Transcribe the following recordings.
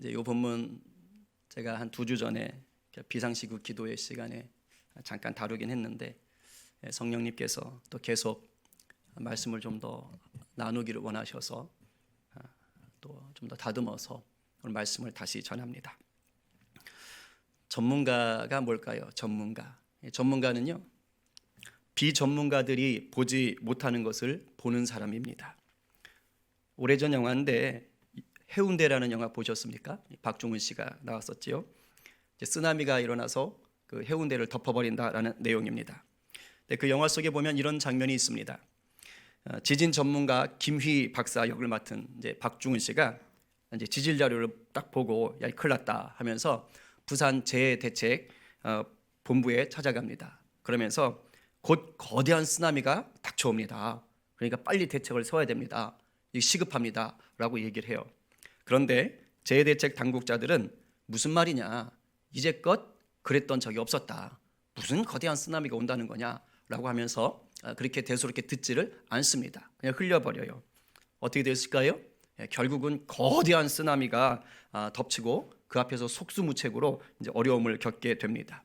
이제 이 본문 제가 한 2주 전에 비상시국 기도회 시간에 잠깐 다루긴 했는데 성령님께서 또 계속 말씀을 좀 더 나누기를 원하셔서 또 좀 더 다듬어서 오늘 말씀을 다시 전합니다. 전문가가 뭘까요? 전문가는요, 비전문가들이 보지 못하는 것을 보는 사람입니다. 오래전 영화인데 해운대라는 영화 보셨습니까? 박중훈 씨가 나왔었지요. 쓰나미가 일어나서 그 해운대를 덮어버린다라는 내용입니다. 그 영화 속에 보면 이런 장면이 있습니다. 지진 전문가 김휘 박사 역을 맡은 이제 박중훈 씨가 이제 지질 자료를 딱 보고 야, 큰일 났다 하면서 부산 재해대책 본부에 찾아갑니다. 그러면서 곧 거대한 쓰나미가 닥쳐옵니다. 그러니까 빨리 대책을 세워야 됩니다. 이게 시급합니다 라고 얘기를 해요. 그런데 재해대책 당국자들은 무슨 말이냐, 이제껏 그랬던 적이 없었다, 무슨 거대한 쓰나미가 온다는 거냐 라고 하면서 그렇게 대수롭게 듣지를 않습니다. 그냥 흘려버려요. 어떻게 됐을까요? 결국은 거대한 쓰나미가 덮치고 그 앞에서 속수무책으로 이제 어려움을 겪게 됩니다.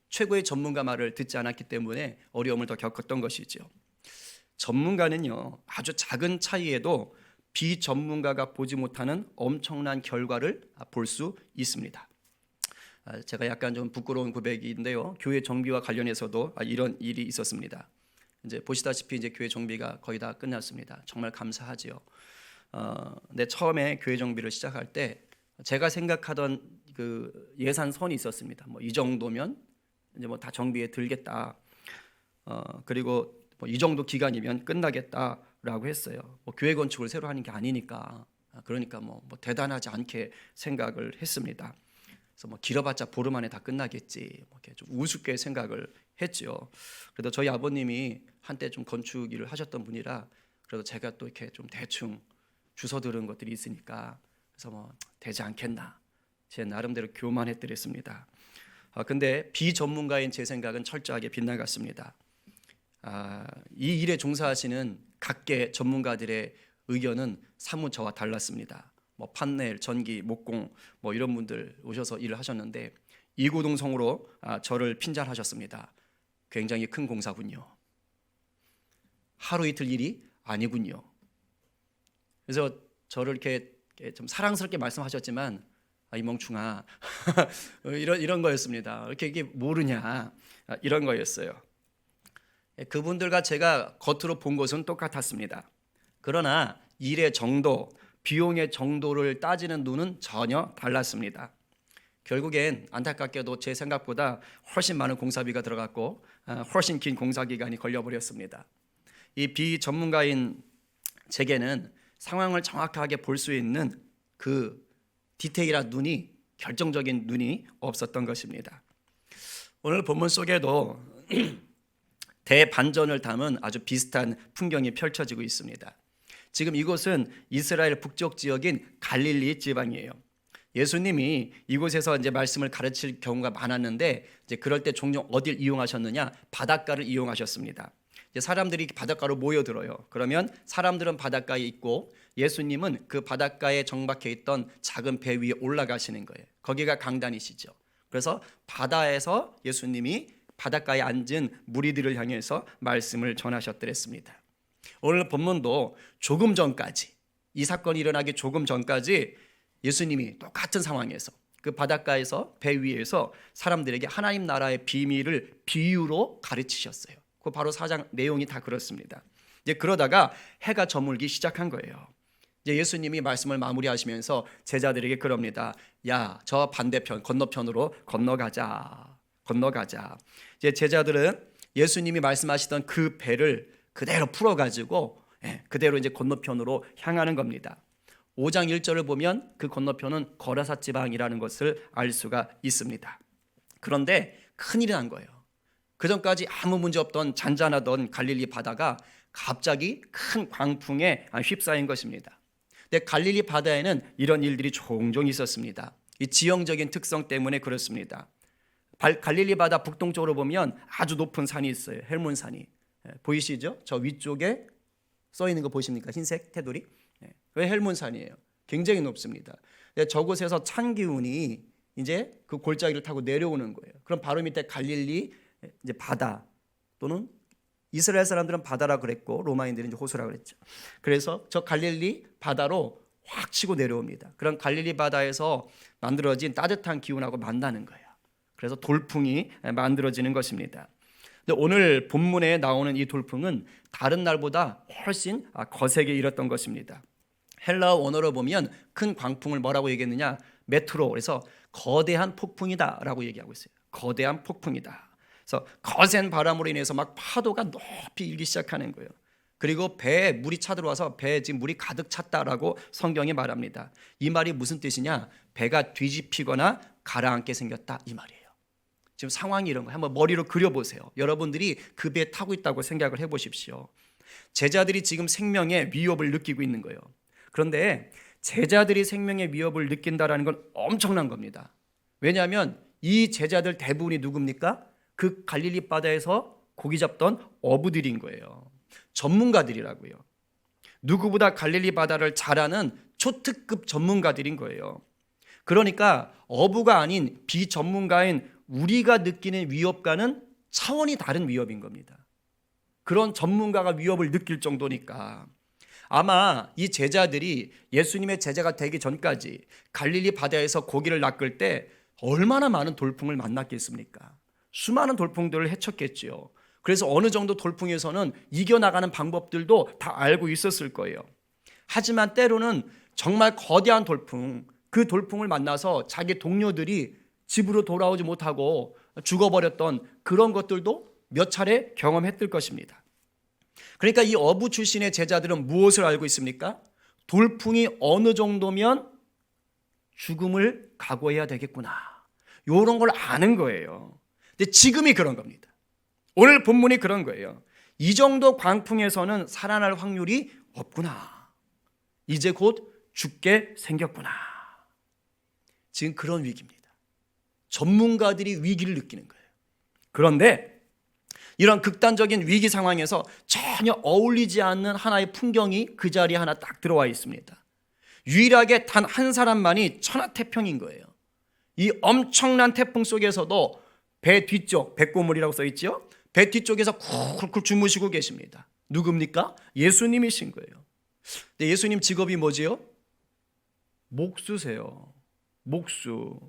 최고의 전문가 말을 듣지 않았기 때문에 어려움을 더 겪었던 것이죠. 전문가는요, 아주 작은 차이에도 비전문가가 보지 못하는 엄청난 결과를 볼 수 있습니다. 제가 약간 좀 부끄러운 고백인데요, 교회 정비와 관련해서도 이런 일이 있었습니다. 이제 보시다시피 이제 교회 정비가 거의 다 끝났습니다. 정말 감사하지요. 근데 처음에 교회 정비를 시작할 때 제가 생각하던 그 예산선이 있었습니다. 뭐 이 정도면 이제 뭐 다 정비에 들겠다. 그리고 뭐 이 정도 기간이면 끝나겠다라고 했어요. 뭐 교회 건축을 새로 하는 게 아니니까, 그러니까 뭐 대단하지 않게 생각을 했습니다. 그래서 뭐 길어봤자 보름 안에 다 끝나겠지, 뭐 이렇게 좀 우습게 생각을 했죠. 그래도 저희 아버님이 한때 좀 건축 일을 하셨던 분이라 그래도 제가 또 이렇게 좀 대충 주워 들은 것들이 있으니까 그래서 뭐 되지 않겠나, 제 나름대로 교만했더랬습니다. 근데 비전문가인 제 생각은 철저하게 빗나갔습니다. 이 일에 종사하시는 각계 전문가들의 의견은 사뭇 저와 달랐습니다. 뭐 판넬, 전기, 목공 뭐 이런 분들 오셔서 일을 하셨는데 이구동성으로 저를 핀잔하셨습니다. 굉장히 큰 공사군요. 하루 이틀 일이 아니군요. 그래서 저를 이렇게 좀 사랑스럽게 말씀하셨지만 이 멍충아 이런 거였습니다. 이게 모르냐, 이런 거였어요. 그분들과 제가 겉으로 본 것은 똑같았습니다. 그러나 일의 정도, 비용의 정도를 따지는 눈은 전혀 달랐습니다. 결국엔 안타깝게도 제 생각보다 훨씬 많은 공사비가 들어갔고 훨씬 긴 공사 기간이 걸려버렸습니다. 이 비전문가인 제게는 상황을 정확하게 볼 수 있는 그 디테일한 눈이, 결정적인 눈이 없었던 것입니다. 오늘 본문 속에도 대반전을 담은 아주 비슷한 풍경이 펼쳐지고 있습니다. 지금 이곳은 이스라엘 북쪽 지역인 갈릴리 지방이에요. 예수님이 이곳에서 이제 말씀을 가르칠 경우가 많았는데 이제 그럴 때 종종 어딜 이용하셨느냐, 바닷가를 이용하셨습니다. 이제 사람들이 바닷가로 모여들어요. 그러면 사람들은 바닷가에 있고 예수님은 그 바닷가에 정박해 있던 작은 배 위에 올라가시는 거예요. 거기가 강단이시죠. 그래서 바다에서 예수님이 바닷가에 앉은 무리들을 향해서 말씀을 전하셨더랬습니다. 오늘 본문도 조금 전까지, 이 사건이 일어나기 조금 전까지 예수님이 똑같은 상황에서 그 바닷가에서 배 위에서 사람들에게 하나님 나라의 비밀을 비유로 가르치셨어요. 그 바로 4장 내용이 다 그렇습니다. 이제 그러다가 해가 저물기 시작한 거예요. 이제 예수님이 말씀을 마무리하시면서 제자들에게 그럽니다. 야, 저 반대편 건너편으로 건너가자. 이제 제자들은 예수님이 말씀하시던 그 배를 그대로 풀어가지고 그대로 이제 건너편으로 향하는 겁니다. 5장 1절을 보면 그 건너편은 거라사 지방이라는 것을 알 수가 있습니다. 그런데 큰일이 난 거예요. 그전까지 아무 문제 없던 잔잔하던 갈릴리 바다가 갑자기 큰 광풍에 휩싸인 것입니다. 근데 갈릴리 바다에는 이런 일들이 종종 있었습니다. 이 지형적인 특성 때문에 그렇습니다. 갈릴리 바다 북동쪽으로 보면 아주 높은 산이 있어요. 헬몬산이. 보이시죠? 저 위쪽에 써 있는 거 보십니까? 흰색 테두리. 왜 헬몬산이에요? 굉장히 높습니다. 저곳에서 찬 기운이 이제 그 골짜기를 타고 내려오는 거예요. 그럼 바로 밑에 갈릴리 이제 바다, 또는 이스라엘 사람들은 바다라 그랬고 로마인들은 이제 호수라 그랬죠. 그래서 저 갈릴리 바다로 확 치고 내려옵니다. 그런 갈릴리 바다에서 만들어진 따뜻한 기운하고 만나는 거예요. 그래서 돌풍이 만들어지는 것입니다. 근데 오늘 본문에 나오는 이 돌풍은 다른 날보다 훨씬 거세게 일었던 것입니다. 헬라어 원어로 보면 큰 광풍을 뭐라고 얘기했느냐? 메트로. 그래서 거대한 폭풍이다라고 얘기하고 있어요. 거대한 폭풍이다. 그래서 거센 바람으로 인해서 막 파도가 높이 일기 시작하는 거예요. 그리고 배에 물이 차들어와서 배에 지금 물이 가득 찼다라고 성경이 말합니다. 이 말이 무슨 뜻이냐? 배가 뒤집히거나 가라앉게 생겼다 이 말이에요. 지금 상황이 이런 거예요. 한번 머리로 그려보세요. 여러분들이 그 배에 타고 있다고 생각을 해보십시오. 제자들이 지금 생명의 위협을 느끼고 있는 거예요. 그런데 제자들이 생명의 위협을 느낀다라는 건 엄청난 겁니다. 왜냐하면 이 제자들 대부분이 누굽니까? 그 갈릴리 바다에서 고기 잡던 어부들인 거예요. 전문가들이라고요. 누구보다 갈릴리 바다를 잘 아는 초특급 전문가들인 거예요. 그러니까 어부가 아닌 비전문가인 우리가 느끼는 위협과는 차원이 다른 위협인 겁니다. 그런 전문가가 위협을 느낄 정도니까 아마 이 제자들이 예수님의 제자가 되기 전까지 갈릴리 바다에서 고기를 낚을 때 얼마나 많은 돌풍을 만났겠습니까? 수많은 돌풍들을 헤쳤겠지요. 그래서 어느 정도 돌풍에서는 이겨나가는 방법들도 다 알고 있었을 거예요. 하지만 때로는 정말 거대한 돌풍, 그 돌풍을 만나서 자기 동료들이 집으로 돌아오지 못하고 죽어버렸던 그런 것들도 몇 차례 경험했을 것입니다. 그러니까 이 어부 출신의 제자들은 무엇을 알고 있습니까? 돌풍이 어느 정도면 죽음을 각오해야 되겠구나, 이런 걸 아는 거예요. 근데 지금이 그런 겁니다. 오늘 본문이 그런 거예요. 이 정도 광풍에서는 살아날 확률이 없구나, 이제 곧 죽게 생겼구나. 지금 그런 위기입니다. 전문가들이 위기를 느끼는 거예요. 그런데 이런 극단적인 위기 상황에서 전혀 어울리지 않는 하나의 풍경이 그 자리에 하나 딱 들어와 있습니다. 유일하게 단 한 사람만이 천하태평인 거예요. 이 엄청난 태풍 속에서도 배 뒤쪽, 백고물이라고 써 있죠? 배 뒤쪽에서 쿨쿨 주무시고 계십니다. 누굽니까? 예수님이신 거예요. 근데 예수님 직업이 뭐지요? 목수세요. 목수.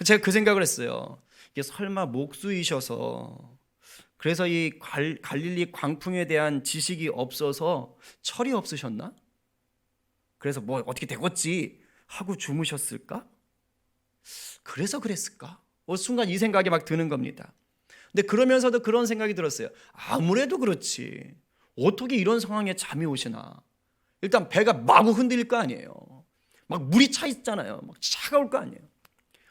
제가 그 생각을 했어요. 이게 설마 목수이셔서 그래서 이 갈릴리 광풍에 대한 지식이 없어서 철이 없으셨나? 그래서 뭐 어떻게 되겠지 하고 주무셨을까? 그래서 그랬을까? 순간 이 생각이 막 드는 겁니다. 근데 그러면서도 그런 생각이 들었어요. 아무래도 그렇지, 어떻게 이런 상황에 잠이 오시나? 일단 배가 마구 흔들릴 거 아니에요. 막 물이 차 있잖아요. 막 차가울 거 아니에요.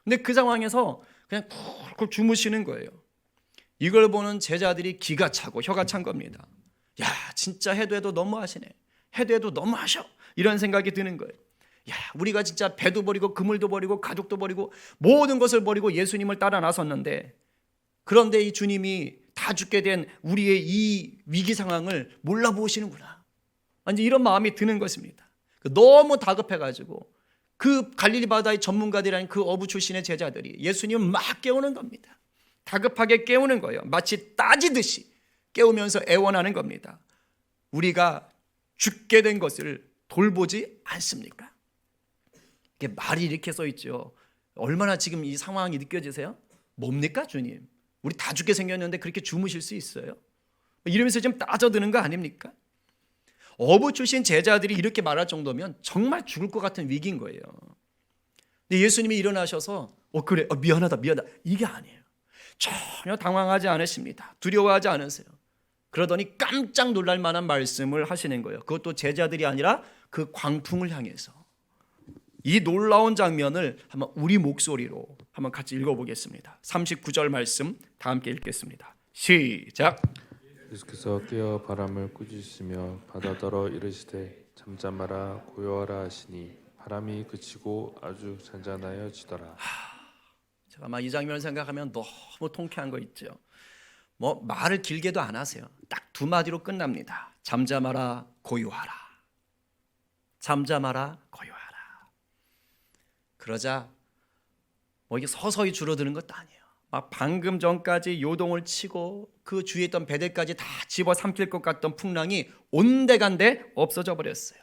근데 그 상황에서 그냥 쿨쿨 주무시는 거예요. 이걸 보는 제자들이 기가 차고 혀가 찬 겁니다. 야, 진짜 해도 해도 너무하시네. 해도 해도 너무하셔. 이런 생각이 드는 거예요. 야, 우리가 진짜 배도 버리고 그물도 버리고 가족도 버리고 모든 것을 버리고 예수님을 따라 나섰는데, 그런데 이 주님이 다 죽게 된 우리의 이 위기 상황을 몰라보시는구나. 완전 이런 마음이 드는 것입니다. 너무 다급해가지고 그 갈릴리 바다의 전문가들이라는 그 어부 출신의 제자들이 예수님을 막 깨우는 겁니다. 다급하게 깨우는 거예요. 마치 따지듯이 깨우면서 애원하는 겁니다. 우리가 죽게 된 것을 돌보지 않습니까? 이게 말이 이렇게 써 있죠. 얼마나 지금 이 상황이 느껴지세요? 뭡니까 주님? 우리 다 죽게 생겼는데 그렇게 주무실 수 있어요? 이러면서 좀 따져드는 거 아닙니까? 어부 출신 제자들이 이렇게 말할 정도면 정말 죽을 것 같은 위기인 거예요. 근데 예수님이 일어나셔서 그래, 미안하다 이게 아니에요. 전혀 당황하지 않으십니다. 두려워하지 않으세요. 그러더니 깜짝 놀랄 만한 말씀을 하시는 거예요. 그것도 제자들이 아니라 그 광풍을 향해서. 이 놀라운 장면을 한번 우리 목소리로 한번 같이 읽어보겠습니다. 39절 말씀 다 함께 읽겠습니다. 시작. 예수께서 깨어 바람을 꾸짖으시며 바다더러 이르시되 잠잠하라 고요하라 하시니 바람이 그치고 아주 잔잔하여지더라. 제가 막 이 장면을 생각하면 너무 통쾌한 거 있죠. 뭐 말을 길게도 안 하세요. 딱 두 마디로 끝납니다. 잠잠하라 고요하라. 잠잠하라 고요하라. 그러자 뭐 이게 서서히 줄어드는 것도 아니에요. 막 방금 전까지 요동을 치고 그 주위에 있던 배들까지 다 집어삼킬 것 같던 풍랑이 온데간데 없어져 버렸어요.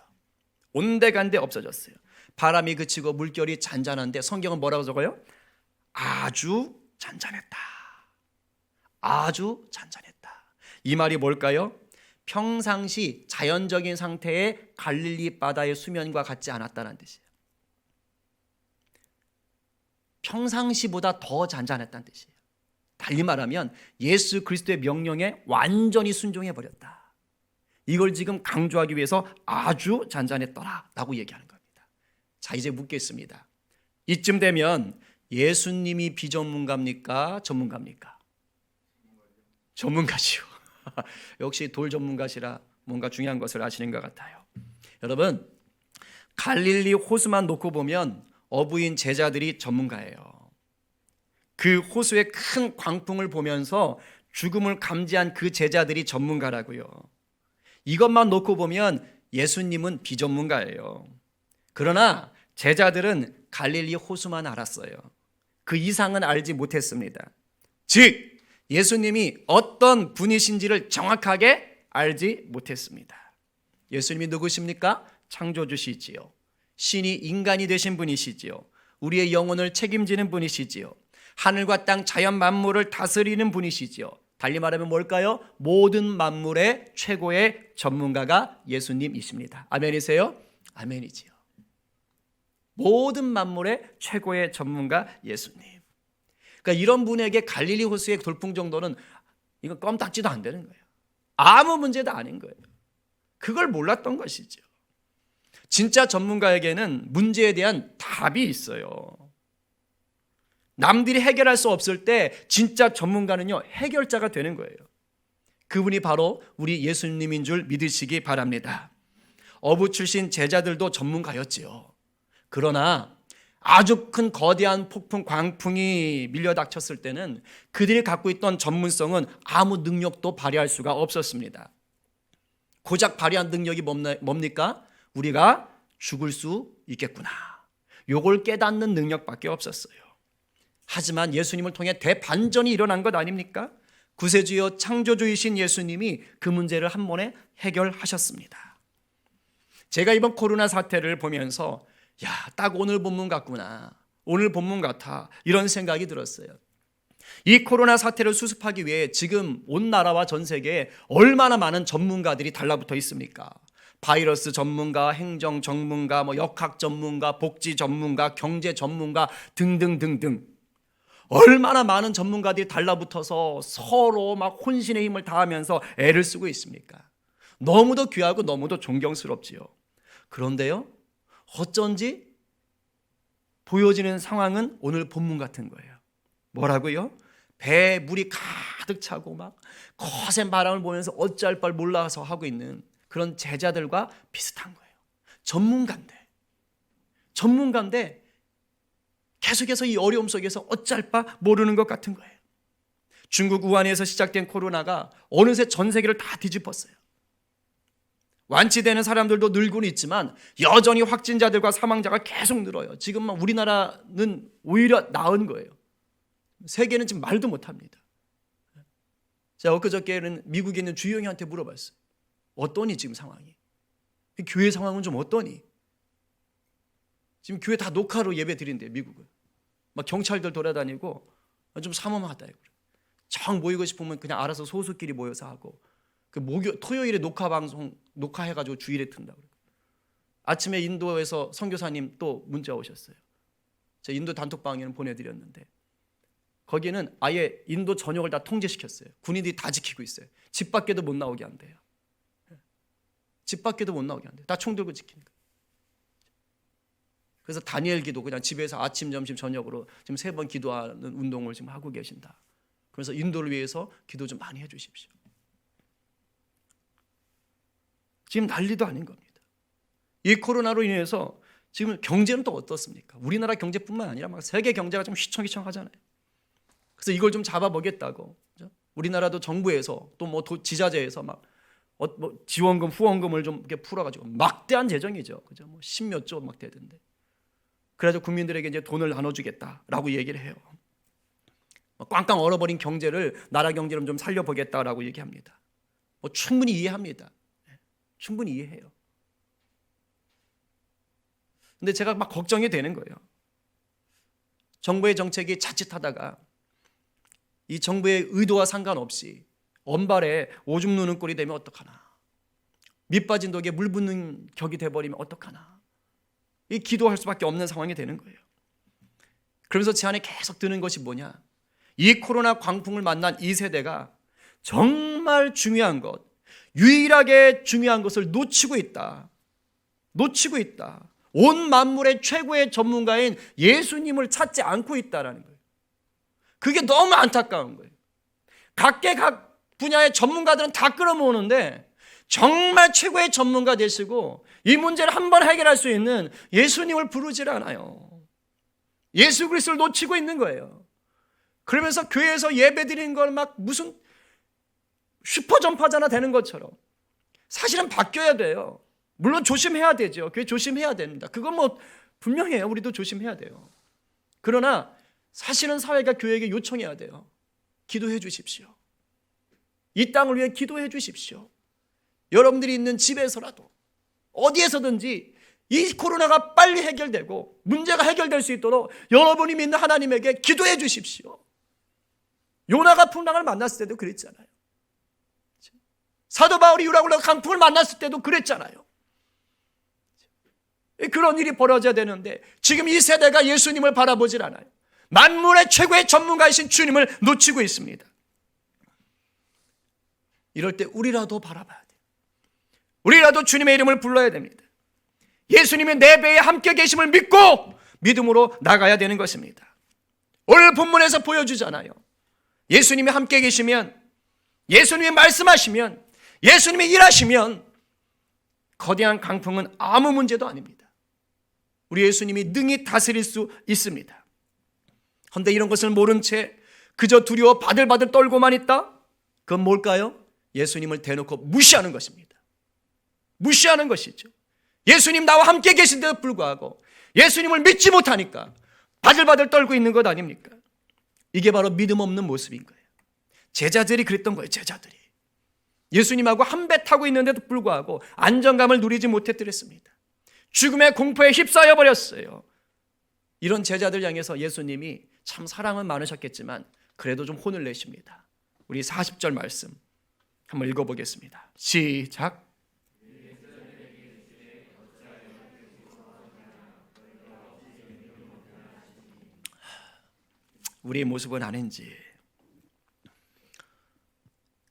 온데간데 없어졌어요. 바람이 그치고 물결이 잔잔한데 성경은 뭐라고 적어요? 아주 잔잔했다. 아주 잔잔했다. 이 말이 뭘까요? 평상시 자연적인 상태의 갈릴리 바다의 수면과 같지 않았다는 뜻이에요. 평상시보다 더 잔잔했다는 뜻이에요. 달리 말하면 예수 그리스도의 명령에 완전히 순종해 버렸다. 이걸 지금 강조하기 위해서 아주 잔잔했더라라고 얘기하는 겁니다. 자, 이제 묻겠습니다. 이쯤 되면 예수님이 비전문가입니까? 전문가입니까? 전문가시오. 역시 돌 전문가시라 뭔가 중요한 것을 아시는 것 같아요. 여러분, 갈릴리 호수만 놓고 보면 어부인 제자들이 전문가예요. 그 호수의 큰 광풍을 보면서 죽음을 감지한 그 제자들이 전문가라고요. 이것만 놓고 보면 예수님은 비전문가예요. 그러나 제자들은 갈릴리 호수만 알았어요. 그 이상은 알지 못했습니다. 즉 예수님이 어떤 분이신지를 정확하게 알지 못했습니다. 예수님이 누구십니까? 창조주시지요. 신이 인간이 되신 분이시지요. 우리의 영혼을 책임지는 분이시지요. 하늘과 땅 자연 만물을 다스리는 분이시지요. 달리 말하면 뭘까요? 모든 만물의 최고의 전문가가 예수님이십니다. 아멘이세요? 아멘이지요. 모든 만물의 최고의 전문가 예수님. 그러니까 이런 분에게 갈릴리 호수의 돌풍 정도는 이건 껌딱지도 안 되는 거예요. 아무 문제도 아닌 거예요. 그걸 몰랐던 것이죠. 진짜 전문가에게는 문제에 대한 답이 있어요. 남들이 해결할 수 없을 때 진짜 전문가는요, 해결자가 되는 거예요. 그분이 바로 우리 예수님인 줄 믿으시기 바랍니다. 어부 출신 제자들도 전문가였지요. 그러나 아주 큰 거대한 폭풍 광풍이 밀려닥쳤을 때는 그들이 갖고 있던 전문성은 아무 능력도 발휘할 수가 없었습니다. 고작 발휘한 능력이 뭡니까? 우리가 죽을 수 있겠구나. 요걸 깨닫는 능력밖에 없었어요. 하지만 예수님을 통해 대반전이 일어난 것 아닙니까? 구세주여 창조주이신 예수님이 그 문제를 한 번에 해결하셨습니다. 제가 이번 코로나 사태를 보면서 야, 딱 오늘 본문 같구나. 오늘 본문 같아. 이런 생각이 들었어요. 이 코로나 사태를 수습하기 위해 지금 온 나라와 전 세계에 얼마나 많은 전문가들이 달라붙어 있습니까? 바이러스 전문가, 행정 전문가, 역학 전문가, 복지 전문가, 경제 전문가 등등등등. 얼마나 많은 전문가들이 달라붙어서 서로 막 혼신의 힘을 다하면서 애를 쓰고 있습니까? 너무도 귀하고 너무도 존경스럽지요. 그런데요, 어쩐지 보여지는 상황은 오늘 본문 같은 거예요. 뭐라고요? 배에 물이 가득 차고 막 거센 바람을 보면서 어찌할 바를 몰라서 하고 있는 그런 제자들과 비슷한 거예요. 전문가인데 계속해서 이 어려움 속에서 어찌할 바 모르는 것 같은 거예요. 중국 우한에서 시작된 코로나가 어느새 전 세계를 다 뒤집었어요. 완치되는 사람들도 늘고는 있지만 여전히 확진자들과 사망자가 계속 늘어요. 지금 우리나라는 오히려 나은 거예요. 세계는 지금 말도 못합니다. 제가 엊그저께는 미국에 있는 주영이한테 물어봤어요. 어떠니 지금 상황이? 교회 상황은 좀 어떠니? 지금 교회 다 녹화로 예배 드린대요, 미국은. 막 경찰들 돌아다니고 좀 삼엄하다. 정 모이고 싶으면 그냥 알아서 소수끼리 모여서 하고, 그 토요일에 녹화해가지고 주일에 튼다고. 아침에 인도에서 선교사님 또 문자 오셨어요. 제가 인도 단톡방에는 보내드렸는데 거기는 아예 인도 전역을 다 통제시켰어요. 군인들이 다 지키고 있어요. 집 밖에도 못 나오게 한대요. 집 밖에도 못 나오게 한대요. 다 총 들고 지키니까. 그래서 다니엘 기도 그냥 집에서 아침, 점심, 저녁으로 지금 3번 기도하는 운동을 지금 하고 계신다. 그래서 인도를 위해서 기도 좀 많이 해주십시오. 지금 난리도 아닌 겁니다. 이 코로나로 인해서 지금 경제는 또 어떻습니까? 우리나라 경제뿐만 아니라 막 세계 경제가 좀 휘청휘청하잖아요. 그래서 이걸 좀 잡아보겠다고, 그죠? 우리나라도 정부에서 또 지자체에서 막 지원금, 후원금을 좀 이렇게 풀어가지고 막대한 재정이죠, 그죠? 10몇 조 막 되던데. 그래서 국민들에게 이제 돈을 나눠주겠다라고 얘기를 해요. 꽝꽝 얼어버린 경제를 나라 경제를 좀 살려보겠다라고 얘기합니다. 충분히 이해합니다. 충분히 이해해요. 근데 제가 막 걱정이 되는 거예요. 정부의 정책이 자칫하다가 이 정부의 의도와 상관없이 언발에 오줌 누는 꼴이 되면 어떡하나. 밑 빠진 독에 물 붓는 격이 돼버리면 어떡하나. 이 기도할 수밖에 없는 상황이 되는 거예요. 그러면서 제 안에 계속 드는 것이 뭐냐. 이 코로나 광풍을 만난 이 세대가 정말 중요한 것, 유일하게 중요한 것을 놓치고 있다. 놓치고 있다. 온 만물의 최고의 전문가인 예수님을 찾지 않고 있다라는 거예요. 그게 너무 안타까운 거예요. 각각 분야의 전문가들은 다 끌어모으는데 정말 최고의 전문가 되시고 이 문제를 한번 해결할 수 있는 예수님을 부르질 않아요. 예수 그리스도를 놓치고 있는 거예요. 그러면서 교회에서 예배 드리는 걸 막 무슨 슈퍼 전파자나 되는 것처럼 사실은 바뀌어야 돼요. 물론 조심해야 되죠. 교회 조심해야 됩니다. 그건 뭐 분명해요. 우리도 조심해야 돼요. 그러나 사실은 사회가 교회에게 요청해야 돼요. 기도해 주십시오. 이 땅을 위해 기도해 주십시오. 여러분들이 있는 집에서라도 어디에서든지 이 코로나가 빨리 해결되고 문제가 해결될 수 있도록 여러분이 믿는 하나님에게 기도해 주십시오. 요나가 풍랑을 만났을 때도 그랬잖아요. 사도 바울이 유라굴라 강풍을 만났을 때도 그랬잖아요. 그런 일이 벌어져야 되는데 지금 이 세대가 예수님을 바라보질 않아요. 만물의 최고의 전문가이신 주님을 놓치고 있습니다. 이럴 때 우리라도 바라봐야 돼요. 우리라도 주님의 이름을 불러야 됩니다. 예수님의 내 배에 함께 계심을 믿고 믿음으로 나가야 되는 것입니다. 오늘 본문에서 보여주잖아요. 예수님이 함께 계시면, 예수님이 말씀하시면, 예수님이 일하시면 거대한 강풍은 아무 문제도 아닙니다. 우리 예수님이 능히 다스릴 수 있습니다. 그런데 이런 것을 모른 채 그저 두려워 바들바들 떨고만 있다? 그건 뭘까요? 예수님을 대놓고 무시하는 것입니다. 무시하는 것이죠. 예수님 나와 함께 계신데도 불구하고 예수님을 믿지 못하니까 바들바들 떨고 있는 것 아닙니까? 이게 바로 믿음 없는 모습인 거예요. 제자들이 그랬던 거예요. 제자들이 예수님하고 한 배 타고 있는데도 불구하고 안정감을 누리지 못했더랬습니다. 죽음의 공포에 휩싸여 버렸어요. 이런 제자들 향해서 예수님이 참 사랑은 많으셨겠지만 그래도 좀 혼을 내십니다. 우리 40절 말씀 한번 읽어보겠습니다. 시작. 우리의 모습은 아닌지.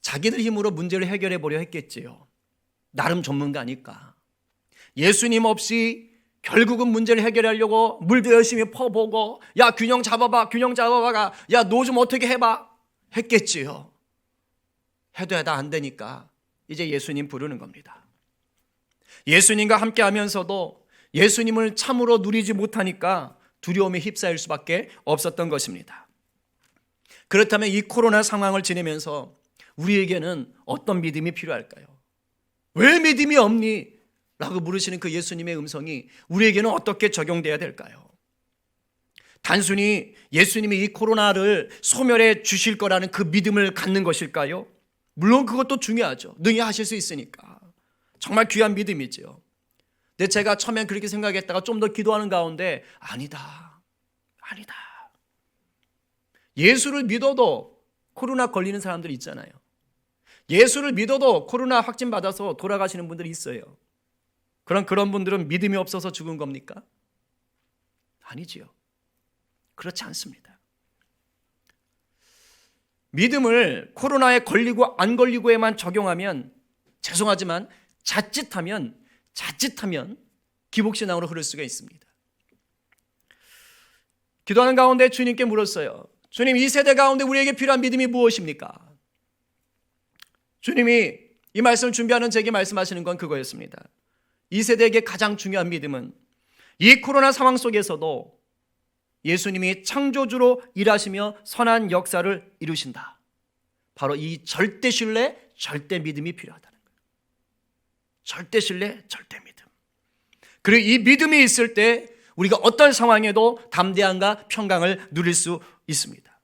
자기들 힘으로 문제를 해결해 보려 했겠지요. 나름 전문가니까. 예수님 없이 결국은 문제를 해결하려고 물도 열심히 퍼보고 야 균형 잡아봐 야 너 좀 어떻게 해봐 했겠지요. 해도 안 되니까 이제 예수님 부르는 겁니다. 예수님과 함께 하면서도 예수님을 참으로 누리지 못하니까 두려움에 휩싸일 수밖에 없었던 것입니다. 그렇다면 이 코로나 상황을 지내면서 우리에게는 어떤 믿음이 필요할까요? 왜 믿음이 없니? 라고 물으시는 그 예수님의 음성이 우리에게는 어떻게 적용돼야 될까요? 단순히 예수님이 이 코로나를 소멸해 주실 거라는 그 믿음을 갖는 것일까요? 물론 그것도 중요하죠. 능히 하실 수 있으니까. 정말 귀한 믿음이죠. 근데 제가 처음엔 그렇게 생각했다가 좀 더 기도하는 가운데 아니다. 예수를 믿어도 코로나 걸리는 사람들이 있잖아요. 예수를 믿어도 코로나 확진 받아서 돌아가시는 분들이 있어요. 그런 분들은 믿음이 없어서 죽은 겁니까? 아니지요. 그렇지 않습니다. 믿음을 코로나에 걸리고 안 걸리고에만 적용하면 죄송하지만 자칫하면 기복신앙으로 흐를 수가 있습니다. 기도하는 가운데 주님께 물었어요. 주님, 이 세대 가운데 우리에게 필요한 믿음이 무엇입니까? 주님이 이 말씀을 준비하는 제게 말씀하시는 건 그거였습니다. 이 세대에게 가장 중요한 믿음은 이 코로나 상황 속에서도 예수님이 창조주로 일하시며 선한 역사를 이루신다. 바로 이 절대 신뢰, 절대 믿음이 필요하다는 거예요. 절대 신뢰, 절대 믿음. 그리고 이 믿음이 있을 때 우리가 어떤 상황에도 담대함과 평강을 누릴 수 있습니다.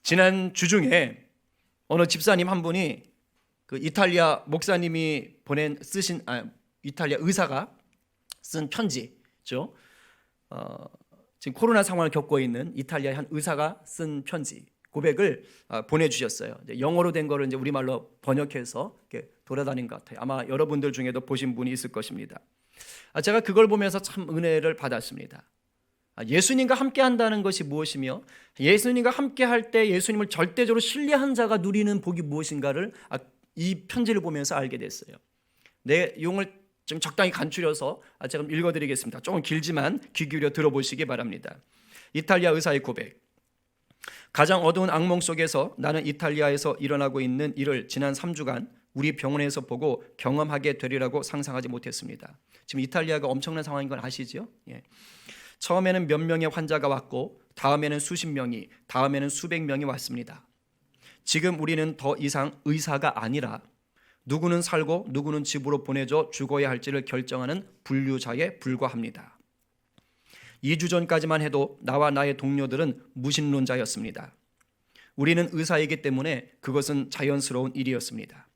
지난 주중에 어느 집사님 한 분이 그 이탈리아 목사님이 쓰신 이탈리아 의사가 쓴 편지죠. 지금 코로나 상황을 겪고 있는 이탈리아 한 의사가 쓴 편지 고백을 보내주셨어요. 영어로 된 거를 이제 우리말로 번역해서 이렇게 돌아다닌 것 같아요. 아마 여러분들 중에도 보신 분이 있을 것입니다. 제가 그걸 보면서 참 은혜를 받았습니다. 예수님과 함께 한다는 것이 무엇이며 예수님과 함께 할 때 예수님을 절대적으로 신뢰한 자가 누리는 복이 무엇인가를 이 편지를 보면서 알게 됐어요. 내용을 좀 적당히 간추려서 제가 읽어드리겠습니다. 조금 길지만 귀 기울여 들어보시기 바랍니다. 이탈리아 의사의 고백. 가장 어두운 악몽 속에서 나는 이탈리아에서 일어나고 있는 일을 지난 3주간 우리 병원에서 보고 경험하게 되리라고 상상하지 못했습니다. 지금 이탈리아가 엄청난 상황인 건 아시죠? 예. 처음에는 몇 명의 환자가 왔고 다음에는 수십 명이, 다음에는 수백 명이 왔습니다. 지금 우리는 더 이상 의사가 아니라 누구는 살고 누구는 집으로 보내져 죽어야 할지를 결정하는 분류자에 불과합니다. 2주 전까지만 해도 나와 나의 동료들은 무신론자였습니다. 우리는 의사이기 때문에 그것은 자연스러운 일이었습니다.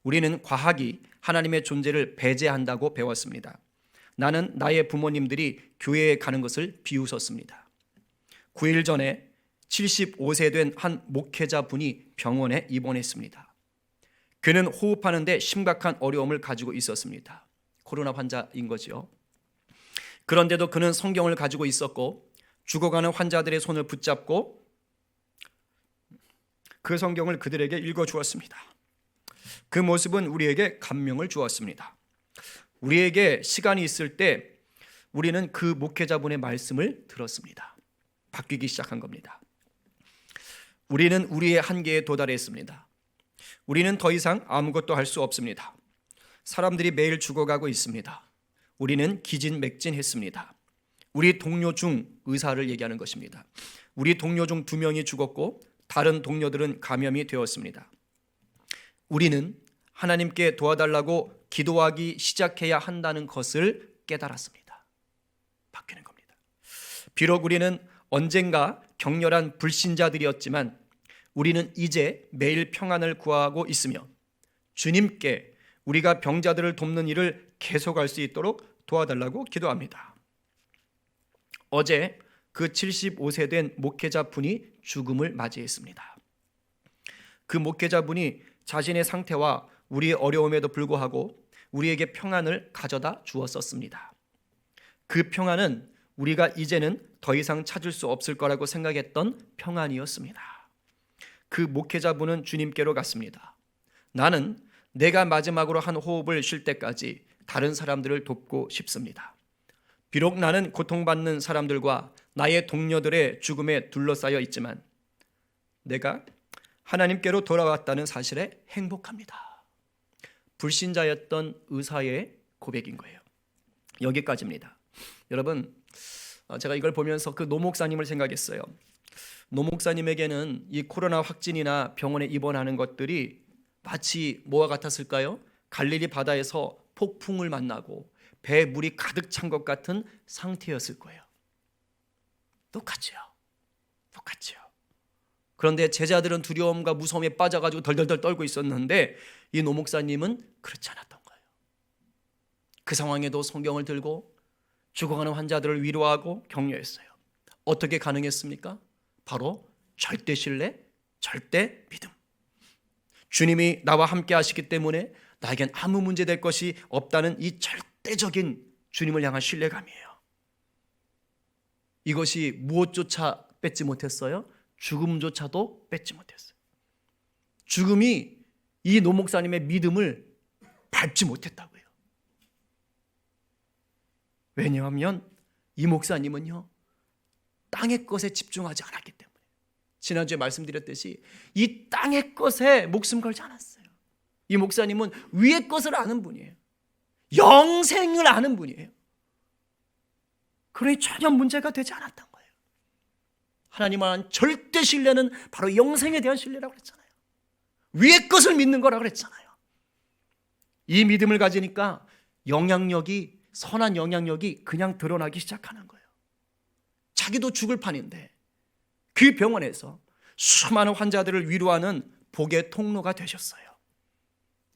우리는 과학이 하나님의 존재를 배제한다고 배웠습니다. 나는 나의 부모님들이 교회에 가는 것을 비웃었습니다. 9일 전에 75세 된 한 목회자분이 병원에 입원했습니다. 그는 호흡하는데 심각한 어려움을 가지고 있었습니다. 코로나 환자인 거죠. 그런데도 그는 성경을 가지고 있었고 죽어가는 환자들의 손을 붙잡고 그 성경을 그들에게 읽어주었습니다. 그 모습은 우리에게 감명을 주었습니다. 우리에게 시간이 있을 때 우리는 그 목회자분의 말씀을 들었습니다. 바뀌기 시작한 겁니다. 우리는 우리의 한계에 도달했습니다. 우리는 더 이상 아무것도 할 수 없습니다. 사람들이 매일 죽어가고 있습니다. 우리는 기진맥진했습니다. 우리 동료 중 의사를 얘기하는 것입니다. 우리 동료 중 2명이 죽었고 다른 동료들은 감염이 되었습니다. 우리는 하나님께 도와달라고 기도하기 시작해야 한다는 것을 깨달았습니다. 바뀌는 겁니다. 비록 우리는 언젠가 격렬한 불신자들이었지만 우리는 이제 매일 평안을 구하고 있으며 주님께 우리가 병자들을 돕는 일을 계속할 수 있도록 도와달라고 기도합니다. 어제 그 75세 된 목회자분이 죽음을 맞이했습니다. 그 목회자분이 자신의 상태와 우리의 어려움에도 불구하고 우리에게 평안을 가져다 주었었습니다. 그 평안은 우리가 이제는 더 이상 찾을 수 없을 거라고 생각했던 평안이었습니다. 그 목회자분은 주님께로 갔습니다. 나는 내가 마지막으로 한 호흡을 쉴 때까지 다른 사람들을 돕고 싶습니다. 비록 나는 고통받는 사람들과 나의 동료들의 죽음에 둘러싸여 있지만 내가 하나님께로 돌아왔다는 사실에 행복합니다. 불신자였던 의사의 고백인 거예요. 여기까지입니다. 여러분, 제가 이걸 보면서 그 노 목사님을 생각했어요. 노 목사님에게는 이 코로나 확진이나 병원에 입원하는 것들이 마치 뭐와 같았을까요? 갈릴리 바다에서 폭풍을 만나고 배에 물이 가득 찬 것 같은 상태였을 거예요. 똑같죠. 그런데 제자들은 두려움과 무서움에 빠져가지고 덜덜덜 떨고 있었는데 이 노 목사님은 그렇지 않았던 거예요. 그 상황에도 성경을 들고 죽어가는 환자들을 위로하고 격려했어요. 어떻게 가능했습니까? 바로 절대 신뢰, 절대 믿음. 주님이 나와 함께 하시기 때문에 나에겐 아무 문제 될 것이 없다는 이 절대적인 주님을 향한 신뢰감이에요. 이것이 무엇조차 뺏지 못했어요? 죽음조차도 뺏지 못했어요. 죽음이 이 노 목사님의 믿음을 밟지 못했다고요. 왜냐하면 이 목사님은요, 땅의 것에 집중하지 않았기 때문에. 지난주에 말씀드렸듯이 이 땅의 것에 목숨 걸지 않았어요. 이 목사님은 위의 것을 아는 분이에요. 영생을 아는 분이에요. 그러니 전혀 문제가 되지 않았던 거예요. 하나님을 아는 절대 신뢰는 바로 영생에 대한 신뢰라고 그랬잖아요. 위의 것을 믿는 거라고 그랬잖아요. 이 믿음을 가지니까 영향력이 선한 영향력이 그냥 드러나기 시작하는 거예요. 자기도 죽을 판인데 그 병원에서 수많은 환자들을 위로하는 복의 통로가 되셨어요.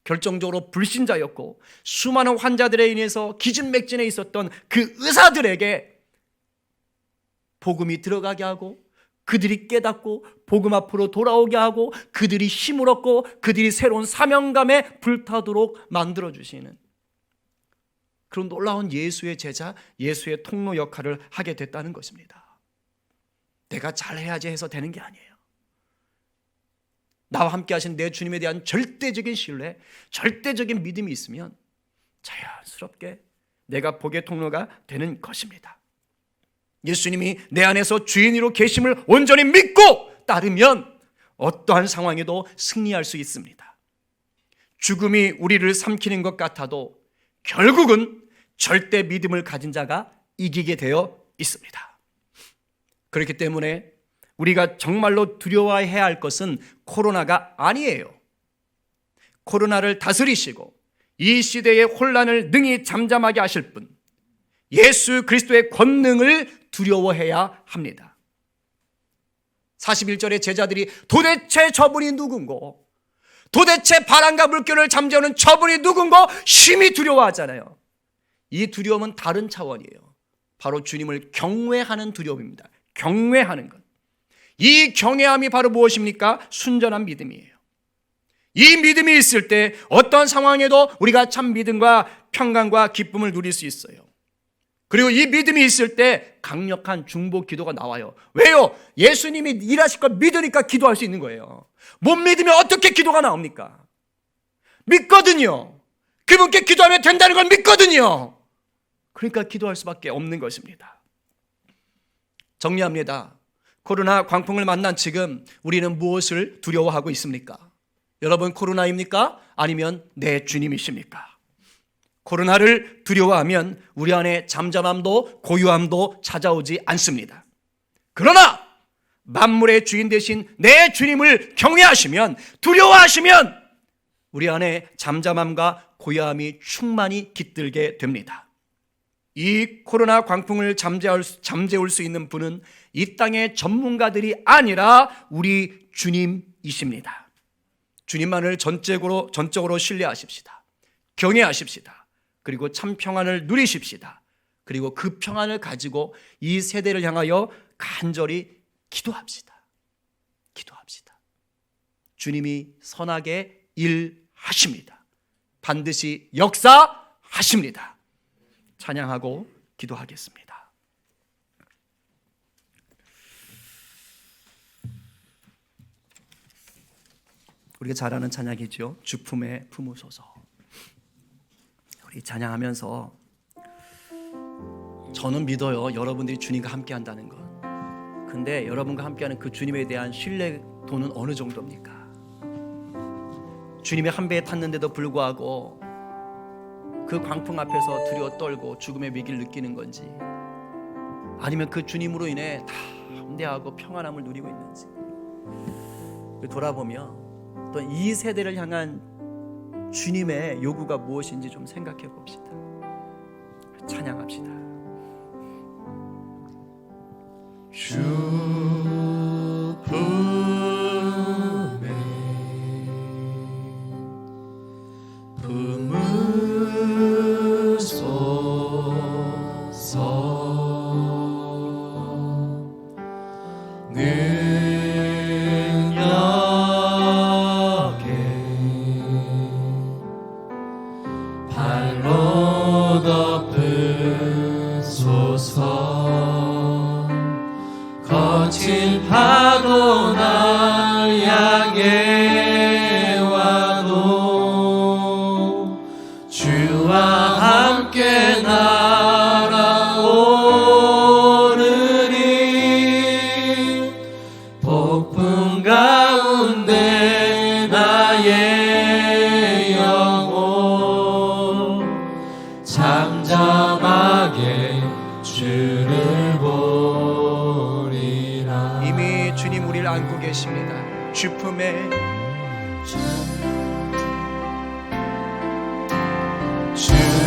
결정적으로 불신자였고 수많은 환자들에 인해서 기진맥진에 있었던 그 의사들에게 복음이 들어가게 하고 그들이 깨닫고 복음 앞으로 돌아오게 하고 그들이 힘을 얻고 그들이 새로운 사명감에 불타도록 만들어주시는 그런 놀라운 예수의 제자, 예수의 통로 역할을 하게 됐다는 것입니다. 내가 잘해야지 해서 되는 게 아니에요. 나와 함께 하신 내 주님에 대한 절대적인 신뢰, 절대적인 믿음이 있으면 자연스럽게 내가 복의 통로가 되는 것입니다. 예수님이 내 안에서 주인으로 계심을 온전히 믿고 따르면 어떠한 상황에도 승리할 수 있습니다. 죽음이 우리를 삼키는 것 같아도 결국은 절대 믿음을 가진 자가 이기게 되어 있습니다. 그렇기 때문에 우리가 정말로 두려워해야 할 것은 코로나가 아니에요. 코로나를 다스리시고 이 시대의 혼란을 능히 잠잠하게 하실 분, 예수 그리스도의 권능을 두려워해야 합니다. 41절의 제자들이 도대체 저분이 누군고, 도대체 바람과 물결을 잠재우는 저분이 누군고 심히 두려워하잖아요. 이 두려움은 다른 차원이에요. 바로 주님을 경외하는 두려움입니다. 경외하는 것. 이 경외함이 바로 무엇입니까? 순전한 믿음이에요. 이 믿음이 있을 때 어떤 상황에도 우리가 참 믿음과 평강과 기쁨을 누릴 수 있어요. 그리고 이 믿음이 있을 때 강력한 중보 기도가 나와요. 왜요? 예수님이 일하실 걸 믿으니까 기도할 수 있는 거예요. 못 믿으면 어떻게 기도가 나옵니까? 믿거든요. 그분께 기도하면 된다는 걸 믿거든요. 그러니까 기도할 수밖에 없는 것입니다. 정리합니다. 코로나 광풍을 만난 지금 우리는 무엇을 두려워하고 있습니까? 여러분, 코로나입니까? 아니면 내 주님이십니까? 코로나를 두려워하면 우리 안에 잠잠함도 고요함도 찾아오지 않습니다. 그러나 만물의 주인 되신 내 주님을 경외하시면, 두려워하시면 우리 안에 잠잠함과 고요함이 충만히 깃들게 됩니다. 이 코로나 광풍을 잠재울 수 있는 분은 이 땅의 전문가들이 아니라 우리 주님이십니다. 주님만을 전적으로 신뢰하십시다. 경외하십시다. 그리고 참 평안을 누리십시다. 그리고 그 평안을 가지고 이 세대를 향하여 간절히 기도합시다. 기도합시다. 주님이 선하게 일하십니다. 반드시 역사하십니다. 찬양하고 기도하겠습니다. 우리가 잘 아는 찬양이죠. 주품에 품으소서. 우리 찬양하면서 저는 믿어요. 여러분들이 주님과 함께 한다는 것. 근데 여러분과 함께하는 그 주님에 대한 신뢰도는 어느 정도입니까? 주님의 한 배에 탔는데도 불구하고 그 광풍 앞에서 두려워 떨고 죽음의 위기를 느끼는 건지, 아니면 그 주님으로 인해 담대하고 평안함을 누리고 있는지 돌아보며 또 이 세대를 향한 주님의 요구가 무엇인지 좀 생각해 봅시다. 찬양합시다. 주품에 품으소서. 능력에 발로 덮으소서. 거친 파도 날 향해 와도 주와 함께 날아오르리. 폭풍 가운데 나의 영혼 잠잠하게 주를 보리라. 이미 주님 우리를 안고 계십니다. 주품에 주품에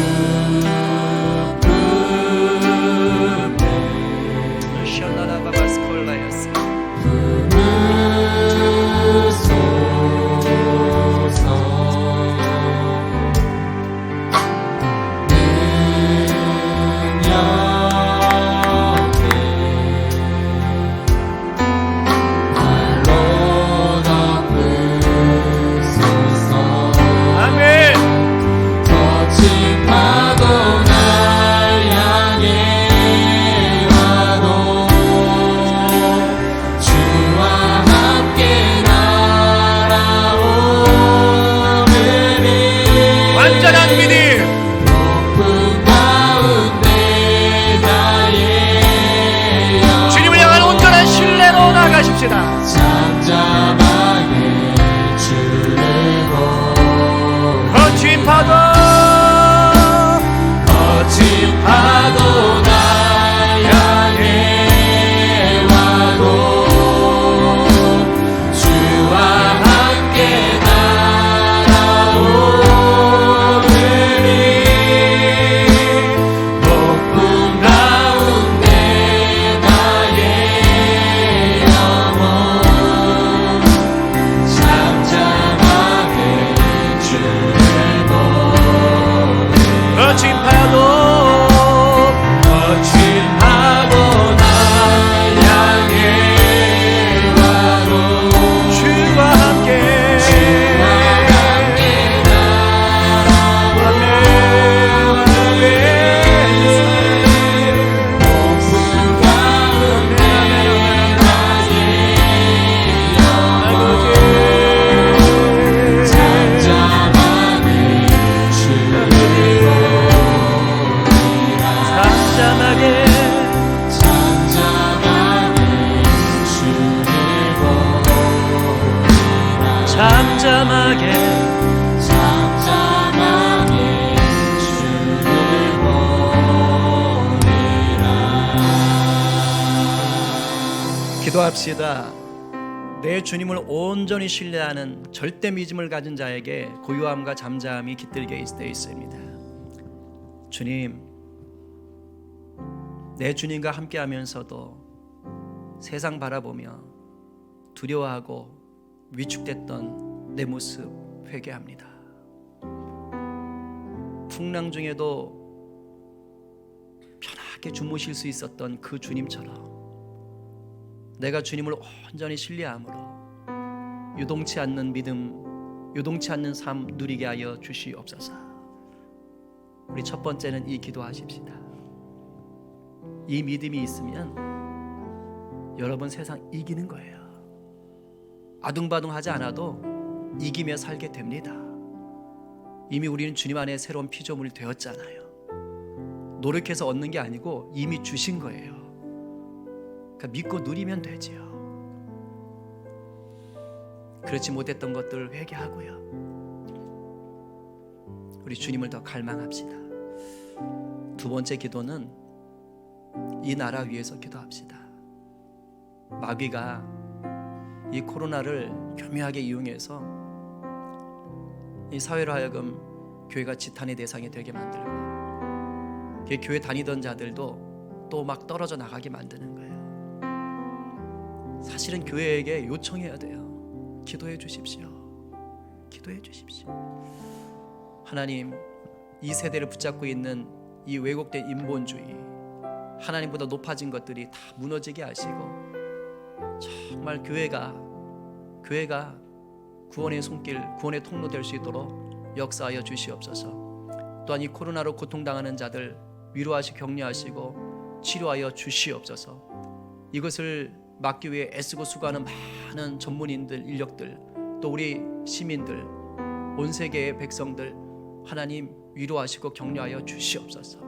기도합시다. 내 주님을 온전히 신뢰하는 절대 믿음을 가진 자에게 고요함과 잠잠이 깃들게 되어 있습니다. 주님, 내 주님과 함께하면서도 세상 바라보며 두려워하고 위축됐던 내 모습 회개합니다. 풍랑 중에도 편하게 주무실 수 있었던 그 주님처럼 내가 주님을 온전히 신뢰함으로 유동치 않는 믿음, 유동치 않는 삶 누리게 하여 주시옵소서. 우리 첫 번째는 이 기도하십시다. 이 믿음이 있으면 여러분 세상 이기는 거예요. 아둥바둥하지 않아도 이기며 살게 됩니다. 이미 우리는 주님 안에 새로운 피조물이 되었잖아요. 노력해서 얻는 게 아니고 이미 주신 거예요. 그러니까 믿고 누리면 되지요. 그렇지 못했던 것들 회개하고요. 우리 주님을 더 갈망합시다. 두 번째 기도는 이 나라 위해서 기도합시다. 마귀가 이 코로나를 교묘하게 이용해서 이 사회로 하여금 교회가 지탄의 대상이 되게 만들고 교회 다니던 자들도 또 막 떨어져 나가게 만드는 거예요. 사실은 교회에게 요청해야 돼요. 기도해 주십시오. 기도해 주십시오. 하나님, 이 세대를 붙잡고 있는 이 왜곡된 인본주의, 하나님보다 높아진 것들이 다 무너지게 하시고 정말 교회가 구원의 손길, 구원의 통로 될 수 있도록 역사하여 주시옵소서. 또한 이 코로나로 고통당하는 자들 위로하시고 격려하시고 치료하여 주시옵소서. 이것을 막기 위해 애쓰고 수고하는 많은 전문인들, 인력들, 또 우리 시민들, 온 세계의 백성들 하나님 위로하시고 격려하여 주시옵소서.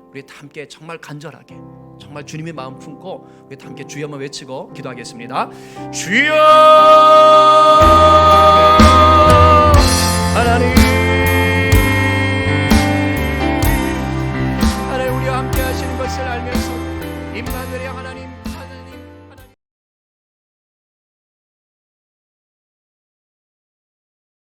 우리 다 함께 정말 간절하게, 정말 주님의 마음 품고 우리 다 함께 주여 한번 외치고 기도하겠습니다. 주여! 하나님